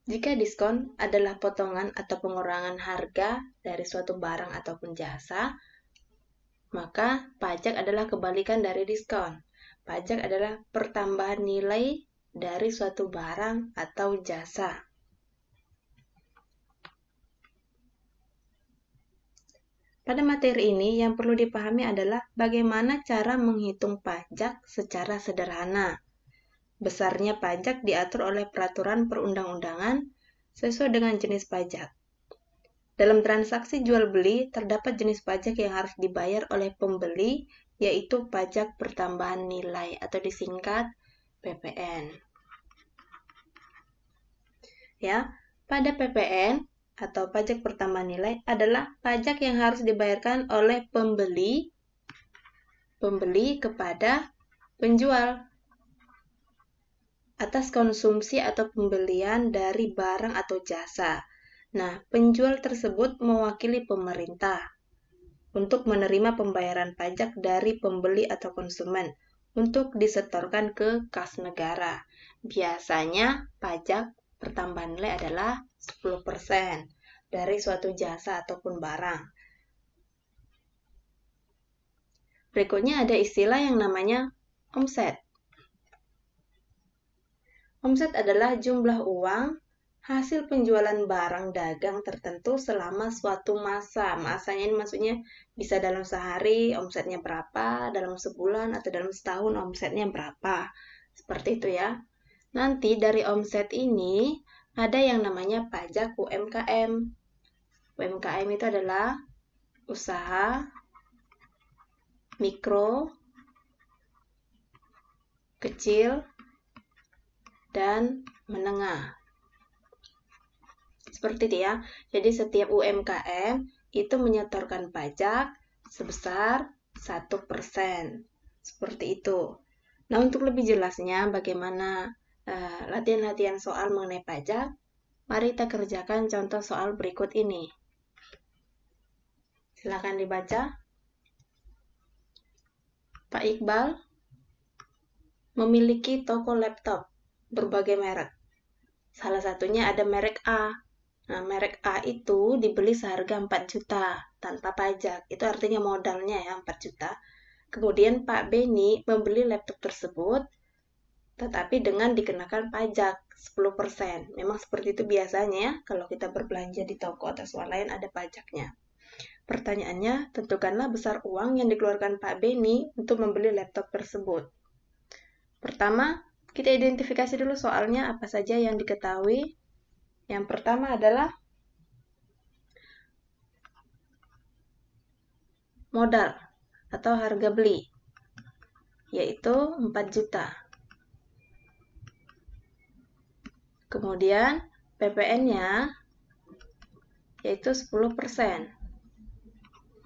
Jika diskon adalah potongan atau pengurangan harga dari suatu barang ataupun jasa, maka pajak adalah kebalikan dari diskon. Pajak adalah pertambahan nilai dari suatu barang atau jasa. Pada materi ini, yang perlu dipahami adalah bagaimana cara menghitung pajak secara sederhana. Besarnya pajak diatur oleh peraturan perundang-undangan sesuai dengan jenis pajak. Dalam transaksi jual-beli, terdapat jenis pajak yang harus dibayar oleh pembeli, yaitu pajak pertambahan nilai atau disingkat PPN. Ya, pada PPN atau pajak pertambahan nilai adalah pajak yang harus dibayarkan oleh pembeli kepada penjual atas konsumsi atau pembelian dari barang atau jasa. Nah, penjual tersebut mewakili pemerintah untuk menerima pembayaran pajak dari pembeli atau konsumen untuk disetorkan ke kas negara. Biasanya pajak pertambahan nilai adalah 10% dari suatu jasa ataupun barang. Berikutnya ada istilah yang namanya omset. Omset adalah jumlah uang hasil penjualan barang dagang tertentu selama suatu masa. Masanya ini maksudnya bisa dalam sehari omsetnya berapa, dalam sebulan atau dalam setahun omsetnya berapa. Seperti itu ya. Nanti dari omset ini ada yang namanya pajak UMKM. UMKM itu adalah usaha mikro, kecil, dan menengah. Seperti itu ya. Jadi setiap UMKM itu menyetorkan pajak sebesar 1%. Seperti itu. Nah, untuk lebih jelasnya bagaimana latihan-latihan soal mengenai pajak, mari kita kerjakan contoh soal berikut ini. Silakan dibaca. Pak Iqbal memiliki toko laptop berbagai merek. Salah satunya ada merek A. Nah, merek A itu dibeli seharga 4 juta tanpa pajak. Itu artinya modalnya ya 4 juta. Kemudian Pak Beni membeli laptop tersebut tetapi dengan dikenakan pajak 10%. Memang seperti itu biasanya ya, kalau kita berbelanja di toko atau swalayan lain ada pajaknya. Pertanyaannya, tentukanlah besar uang yang dikeluarkan Pak Beni untuk membeli laptop tersebut. Pertama, kita identifikasi dulu soalnya apa saja yang diketahui. Yang pertama adalah modal atau harga beli, yaitu 4 juta. Kemudian PPN-nya yaitu 10%.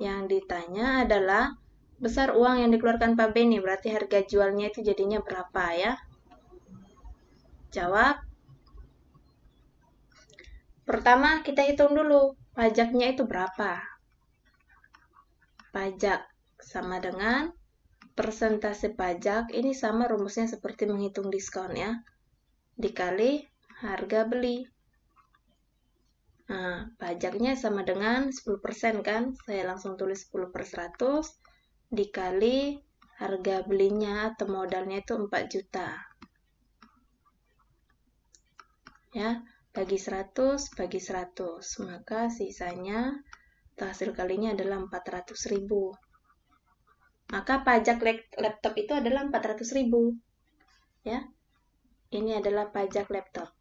Yang ditanya adalah besar uang yang dikeluarkan Pak Beni, berarti harga jualnya itu jadinya berapa ya? Jawab. Pertama, kita hitung dulu pajaknya itu berapa. Pajak sama dengan persentase pajak, ini sama rumusnya seperti menghitung diskon ya. Dikali harga beli. Nah, pajaknya sama dengan 10% kan? Saya langsung tulis 10/100 dikali harga belinya atau modalnya itu 4 juta. Ya, bagi 100 bagi 100. Maka sisanya atau hasil kalinya adalah 400.000. Maka pajak laptop itu adalah 400.000. Ya. Ini adalah pajak laptop.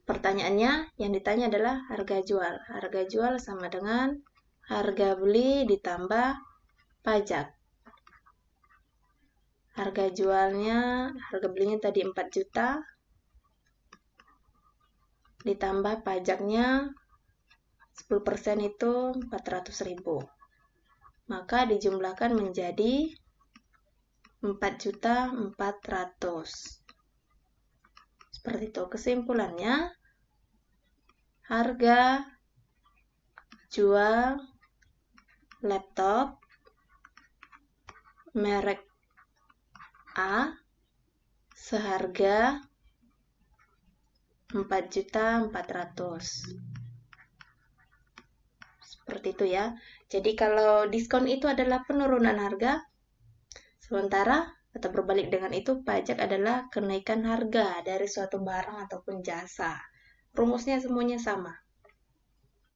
Pertanyaannya yang ditanya adalah harga jual. Harga jual sama dengan harga beli ditambah pajak. Harga jualnya, harga belinya tadi 4 juta. Ditambah pajaknya 10% itu 400.000. Maka dijumlahkan menjadi 4.400.000. Seperti itu. Kesimpulannya, harga jual laptop merek A seharga 4.400.000. Seperti itu ya. Jadi kalau diskon itu adalah penurunan harga, sementara atau berbalik dengan itu pajak adalah kenaikan harga dari suatu barang ataupun jasa. Rumusnya semuanya sama.